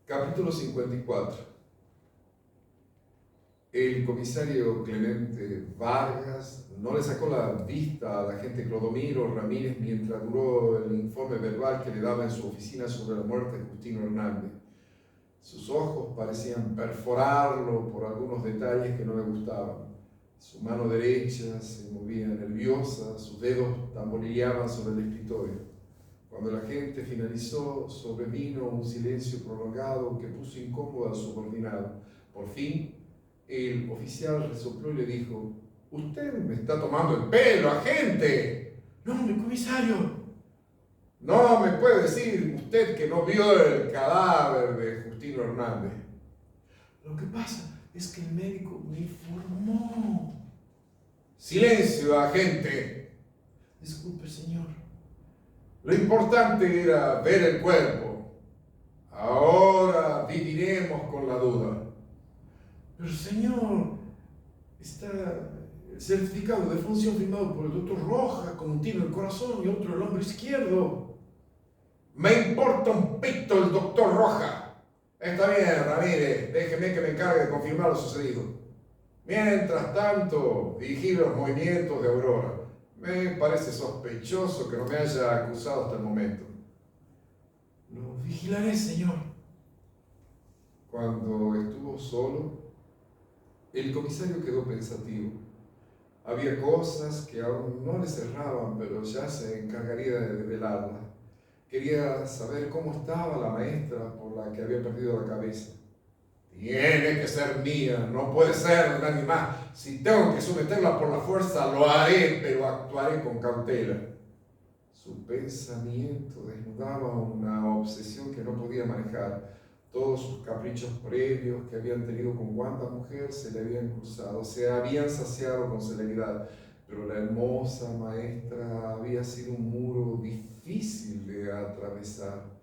Capítulo 54. El comisario Clemente Vargas no le sacó la vista al agente Clodomiro Ramírez mientras duró el informe verbal que le daba en su oficina sobre la muerte de Justino Hernández. Sus ojos parecían perforarlo por algunos detalles que no le gustaban. Su mano derecha se movía nerviosa, sus dedos tamborileaban sobre el escritorio. Cuando el agente finalizó, sobrevino un silencio prolongado que puso incómodo al subordinado. Por fin, el oficial resopló y le dijo: «Usted me está tomando el pelo, agente». «No, mi comisario». «No me puede decir usted que no vio el cadáver de Justino Hernández». «Lo que pasa es que el médico me informó». «Silencio, agente». «Disculpe, señor». Lo importante era ver el cuerpo. Ahora viviremos con la duda. «Pero, señor, está el certificado de función firmado por el doctor Rojas, con un tiro en el corazón y otro en el hombro izquierdo». «Me importa un pito el doctor Rojas. Está bien, Ramírez, déjeme que me encargue de confirmar lo sucedido. Mientras tanto, vigile los movimientos de Aurora. Me parece sospechoso que no me haya acusado hasta el momento». «Lo vigilaré, señor». Cuando estuvo solo, el comisario quedó pensativo. Había cosas que aún no le cerraban, pero ya se encargaría de develarlas. Quería saber cómo estaba la maestra por la que había perdido la cabeza. «Tiene que ser mía, no puede ser de nadie más. Si tengo que someterla por la fuerza, lo haré, pero actuaré con cautela». Su pensamiento desnudaba una obsesión que no podía manejar. Todos sus caprichos previos que habían tenido con cuanta mujer se le habían cruzado, se habían saciado con celeridad, pero la hermosa maestra había sido un muro difícil de atravesar.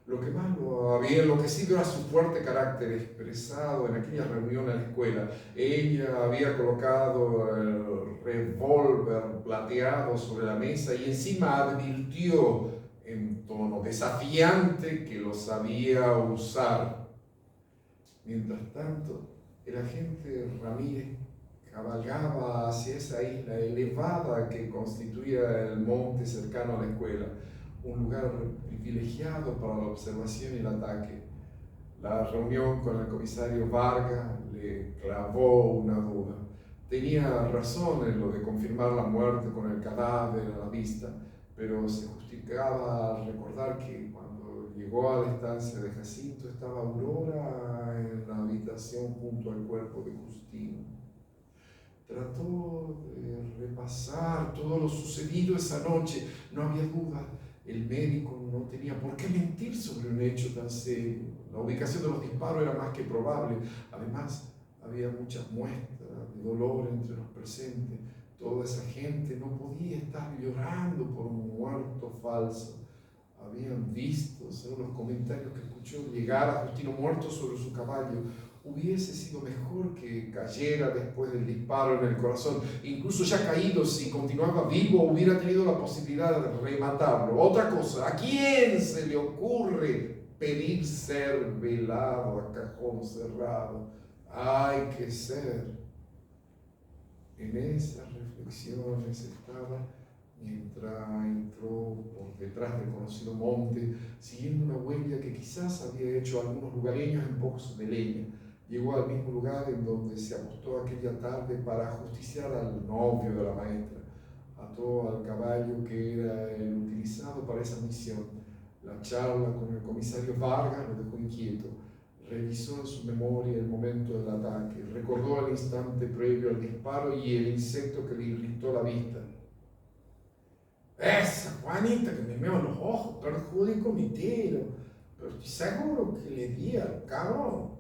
Lo que más lo había enloquecido era su fuerte carácter expresado en aquella reunión en la escuela. Ella había colocado el revólver plateado sobre la mesa y encima advirtió en tono desafiante que lo sabía usar. Mientras tanto, el agente Ramírez cabalgaba hacia esa isla elevada que constituía el monte cercano a la escuela, un lugar privilegiado para la observación y el ataque. La reunión con el comisario Vargas le clavó una duda. Tenía razón en lo de confirmar la muerte con el cadáver a la vista, pero se justificaba al recordar que cuando llegó a la estancia de Jacinto estaba Aurora en la habitación junto al cuerpo de Justino. Trató de repasar todo lo sucedido esa noche. No había duda. El médico no tenía por qué mentir sobre un hecho tan serio. La ubicación de los disparos era más que probable. Además, había muchas muestras de dolor entre los presentes. Toda esa gente no podía estar llorando por un muerto falso. Habían visto, según los comentarios que escuchó, llegar a Justino muerto sobre su caballo. Hubiese sido mejor que cayera después del disparo en el corazón. Incluso ya caído, si continuaba vivo, hubiera tenido la posibilidad de rematarlo. Otra cosa, ¿a quién se le ocurre pedir ser velado a cajón cerrado? Hay que ser. En esas reflexiones estaba mientras entró por detrás del conocido monte, siguiendo una huella que quizás había hecho algunos lugareños en pozos de leña. Llegó al mismo lugar en donde se apostó aquella tarde para ajusticiar al novio de la maestra. Ató al caballo que era el utilizado para esa misión. La charla con el comisario Vargas lo dejó inquieto. Revisó en su memoria el momento del ataque, recordó el instante previo al disparo y el insecto que le irritó la vista. «Esa Juanita que me meó los ojos perjudicó mi tiro, pero estoy seguro que le di al cabrón».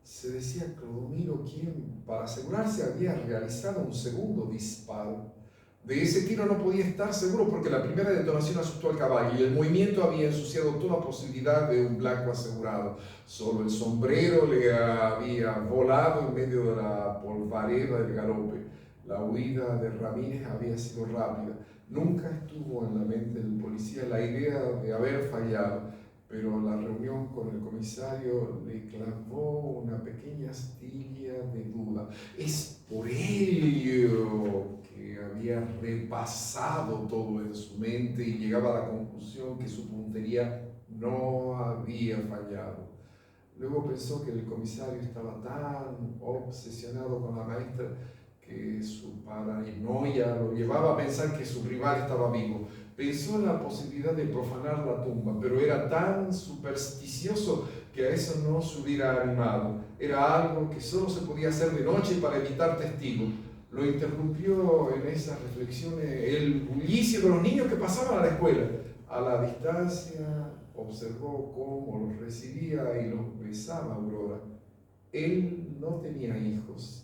Se decía Clodomiro, quien, para asegurarse, había realizado un segundo disparo. De ese tiro no podía estar seguro porque la primera detonación asustó al caballo y el movimiento había ensuciado toda posibilidad de un blanco asegurado. Solo el sombrero le había volado en medio de la polvareda del galope. La huida de Ramírez había sido rápida. Nunca estuvo en la mente del policía la idea de haber fallado, pero la reunión con el comisario le clavó una pequeña astilla de duda. Es por ello que había repasado todo en su mente y llegaba a la conclusión que su puntería no había fallado. Luego pensó que el comisario estaba tan obsesionado con la maestra que su paranoia lo llevaba a pensar que su rival estaba vivo. Pensó en la posibilidad de profanar la tumba, pero era tan supersticioso que a eso no se hubiera animado. Era algo que solo se podía hacer de noche para evitar testigos. Lo interrumpió en esas reflexiones el bullicio de los niños que pasaban a la escuela. A la distancia observó cómo los recibía y los besaba Aurora. Él no tenía hijos.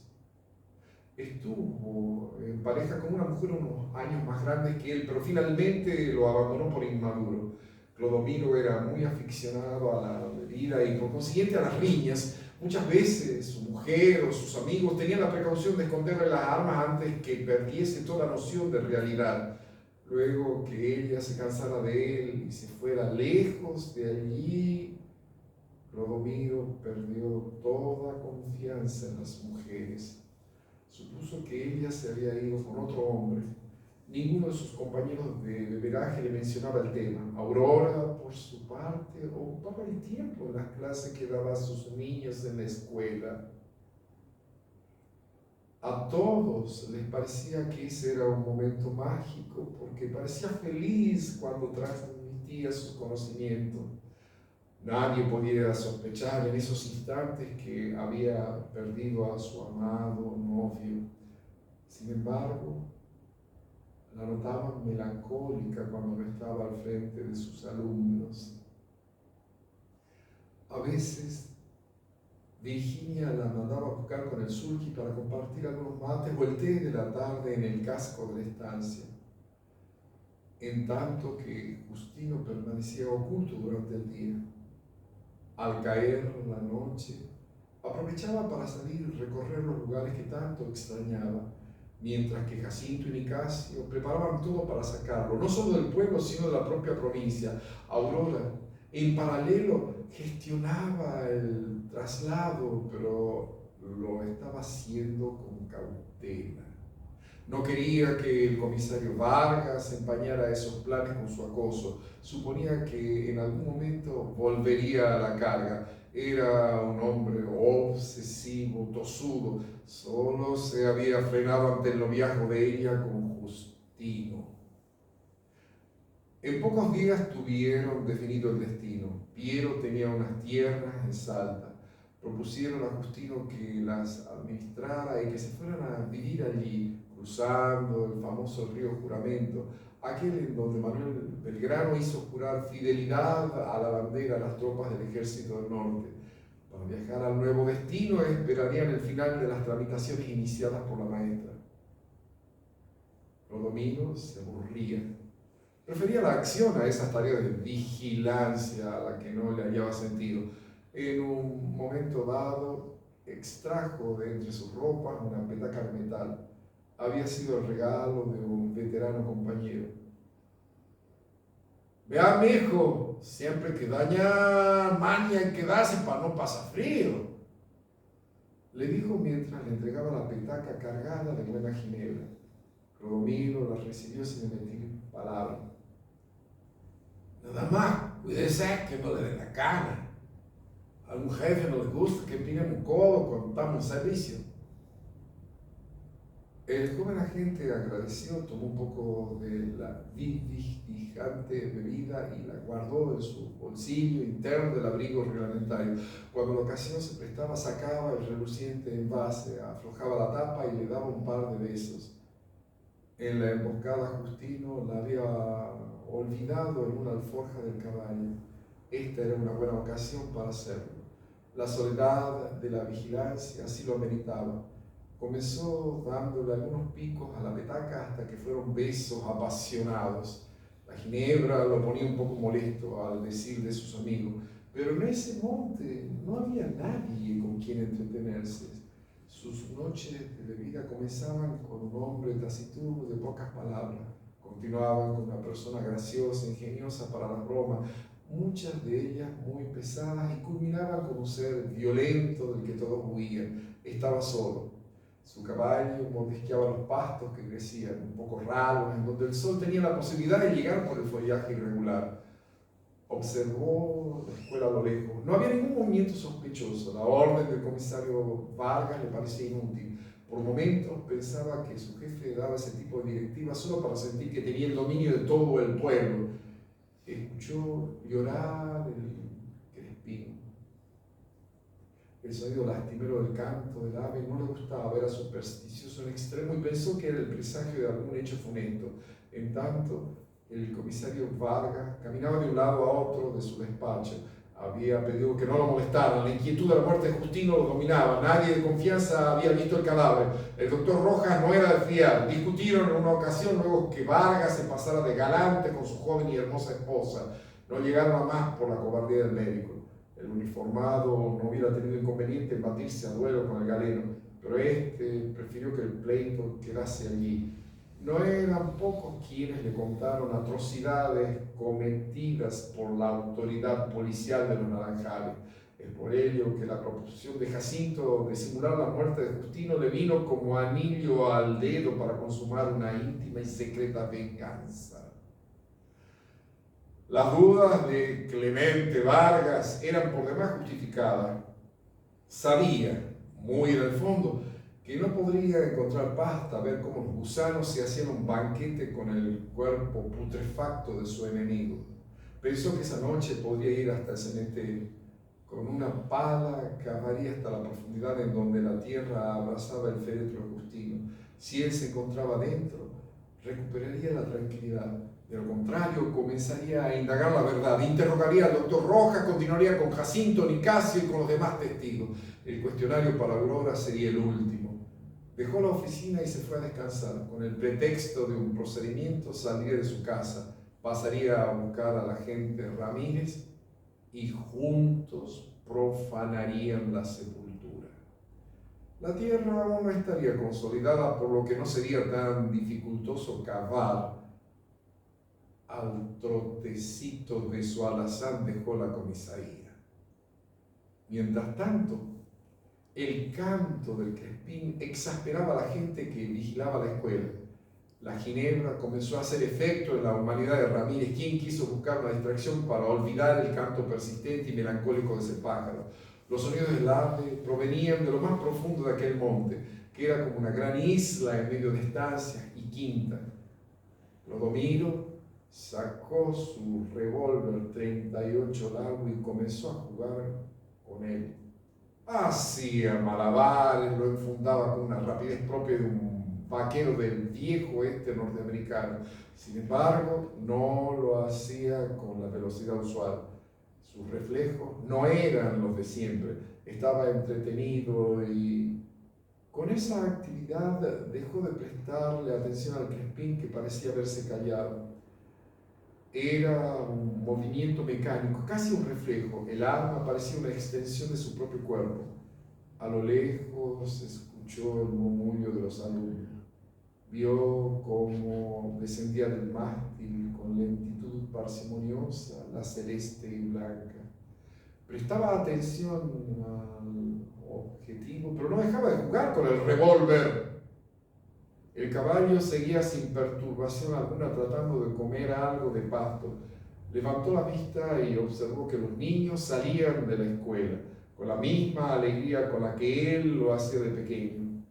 Estuvo en pareja con una mujer unos años más grande que él, pero finalmente lo abandonó por inmaduro. Clodomiro era muy aficionado a la bebida y por consiguiente a las riñas. Muchas veces su mujer o sus amigos tenían la precaución de esconderle las armas antes que perdiese toda noción de realidad. Luego que ella se cansara de él y se fuera lejos de allí, Clodomiro perdió toda confianza en las mujeres. Supuso que ella se había ido con otro hombre. Ninguno de sus compañeros de beberaje le mencionaba el tema. Aurora, por su parte, ocupaba el tiempo en las clases que daba a sus niños en la escuela. A todos les parecía que ese era un momento mágico porque parecía feliz cuando transmitía sus conocimientos. Nadie podía sospechar en esos instantes que había perdido a su amado novio. Sin embargo, la notaban melancólica cuando no estaba al frente de sus alumnos. A veces, Virginia la mandaba a buscar con el sulky para compartir algunos mates o el té de la tarde en el casco de la estancia, en tanto que Justino permanecía oculto durante el día. Al caer la noche, aprovechaba para salir y recorrer los lugares que tanto extrañaba, mientras que Jacinto y Nicasio preparaban todo para sacarlo, no solo del pueblo, sino de la propia provincia. Aurora, en paralelo, gestionaba el traslado, pero lo estaba haciendo con cautela. No quería que el comisario Vargas empañara esos planes con su acoso. Suponía que en algún momento volvería a la carga. Era un hombre obsesivo, tosudo. Solo se había frenado ante el noviazgo de ella con Justino. En pocos días tuvieron definido el destino. Piero tenía unas tierras en Salta. Propusieron a Justino que las administrara y que se fueran a vivir allí, cruzando el famoso río Juramento, aquel en donde Manuel Belgrano hizo jurar fidelidad a la bandera a las tropas del Ejército del Norte. Para viajar al nuevo destino esperarían el final de las tramitaciones iniciadas por la maestra. Clodomiro se aburría. Prefería la acción a esas tareas de vigilancia a la que no le hallaba sentido. En un momento dado, extrajo de entre sus ropas una petaca de metal. Había sido el regalo de un veterano compañero. Vea, mijo, siempre que daña maña en quedarse para no pasar frío, le dijo mientras le entregaba la petaca cargada de buena ginebra. Clodomiro la recibió sin emitir palabra. Nada más, cuídese que no le dé la cana. A algún jefe no le gusta que piden un codo cuando estamos en servicio. El joven agente agradeció, tomó un poco de la vivificante bebida y la guardó en su bolsillo interno del abrigo reglamentario. Cuando la ocasión se prestaba, sacaba el reluciente envase, aflojaba la tapa y le daba un par de besos. En la emboscada Justino la había olvidado en una alforja del caballo. Esta era una buena ocasión para hacerlo. La soledad de la vigilancia así lo ameritaba. Comenzó dándole algunos picos a la petaca hasta que fueron besos apasionados. La ginebra lo ponía un poco molesto al decir de sus amigos, pero en ese monte no había nadie con quien entretenerse. Sus noches de bebida comenzaban con un hombre taciturno de pocas palabras, continuaban con una persona graciosa, ingeniosa para la broma, muchas de ellas muy pesadas, y culminaban con un ser violento del que todos huían. Estaba solo. Su caballo mordisqueaba los pastos que crecían un poco raros, en donde el sol tenía la posibilidad de llegar por el follaje irregular. Observó la escuela a lo lejos. No había ningún movimiento sospechoso. La orden del comisario Vargas le parecía inútil. Por momentos pensaba que su jefe daba ese tipo de directivas solo para sentir que tenía el dominio de todo el pueblo. Escuchó llorar el crespín. El sonido lastimero del canto del ave no le gustaba, era supersticioso en extremo y pensó que era el presagio de algún hecho funesto. En tanto, el comisario Vargas caminaba de un lado a otro de su despacho. Había pedido que no lo molestaran. La inquietud de la muerte de Justino lo dominaba. Nadie de confianza había visto el cadáver. El doctor Rojas no era de fiar. Discutieron en una ocasión luego que Vargas se pasara de galante con su joven y hermosa esposa. No llegaron a más por la cobardía del médico. El uniformado no hubiera tenido inconveniente en batirse a duelo con el galeno, pero este prefirió que el pleito quedase allí. No eran pocos quienes le contaron atrocidades cometidas por la autoridad policial de los Naranjales. Es por ello que la proposición de Jacinto de simular la muerte de Justino le vino como anillo al dedo para consumar una íntima y secreta venganza. Las dudas de Clemente Vargas eran por demás justificadas. Sabía, muy en el fondo, que no podría encontrar paz hasta ver cómo los gusanos se hacían un banquete con el cuerpo putrefacto de su enemigo. Pensó que esa noche podría ir hasta el cementerio. Con una pala cavaría hasta la profundidad en donde la tierra abrazaba el féretro de Justino. Si él se encontraba dentro, recuperaría la tranquilidad. De lo contrario, comenzaría a indagar la verdad, interrogaría al doctor Rojas, continuaría con Jacinto, Nicasio y con los demás testigos. El cuestionario para Aurora sería el último. Dejó la oficina y se fue a descansar. Con el pretexto de un procedimiento, saldría de su casa, pasaría a buscar al agente Ramírez y juntos profanarían la sepultura. La tierra aún no estaría consolidada, por lo que no sería tan dificultoso cavar. Al trotecito de su alazán dejó la comisaría. Mientras tanto, el canto del crespín exasperaba a la gente que vigilaba la escuela. La ginebra comenzó a hacer efecto en la humanidad de Ramírez, quien quiso buscar una distracción para olvidar el canto persistente y melancólico de ese pájaro. Los sonidos del ave provenían de lo más profundo de aquel monte, que era como una gran isla en medio de estancias y quintas. Clodomiro sacó su revólver 38 largo y comenzó a jugar con él. Hacía malabares, lo enfundaba con una rapidez propia de un vaquero del viejo oeste norteamericano. Sin embargo, no lo hacía con la velocidad usual. Sus reflejos no eran los de siempre. Estaba entretenido y con esa actividad dejó de prestarle atención al crespín, que parecía haberse callado. Era un movimiento mecánico, casi un reflejo. El arma parecía una extensión de su propio cuerpo. A lo lejos se escuchó el murmullo de los alumnos. Vio cómo descendía del mástil con lentitud parsimoniosa la celeste y blanca. Prestaba atención al objetivo, pero no dejaba de jugar con el revólver. El caballo seguía sin perturbación alguna tratando de comer algo de pasto. Levantó la vista y observó que los niños salían de la escuela con la misma alegría con la que él lo hacía de pequeño.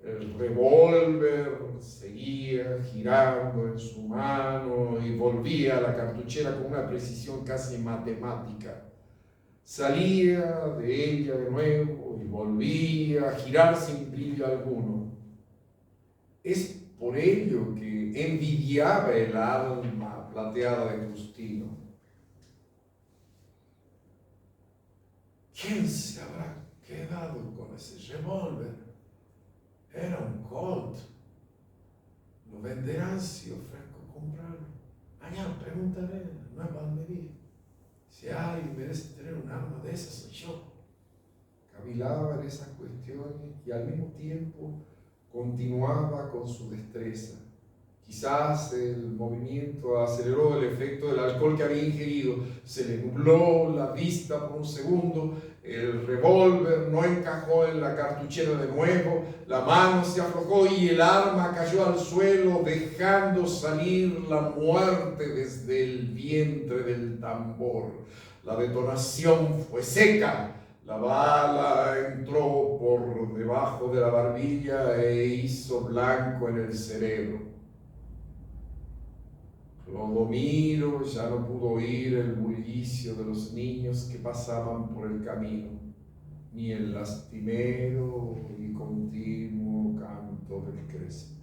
El revólver seguía girando en su mano y volvía a la cartuchera con una precisión casi matemática. Salía de ella de nuevo y volvía a girar sin brillo alguno. Es por ello que envidiaba el alma plateada de Justino. ¿Quién se habrá quedado con ese revólver? Era un Colt. Lo venderán si ofrezco comprarlo. Mañana preguntaré en Nueva Almería. Si alguien merece tener un arma de esas, soy yo. Cavilaba en esas cuestiones y al mismo tiempo continuaba con su destreza. Quizás el movimiento aceleró el efecto del alcohol que había ingerido, se le nubló la vista por un segundo, el revólver no encajó en la cartuchera de nuevo, la mano se aflojó y el arma cayó al suelo, dejando salir la muerte desde el vientre del tambor. La detonación fue seca, la bala entró por debajo de la barbilla e hizo blanco en el cerebro. Clodomiro ya no pudo oír el bullicio de los niños que pasaban por el camino, ni el lastimero y continuo canto del crespo.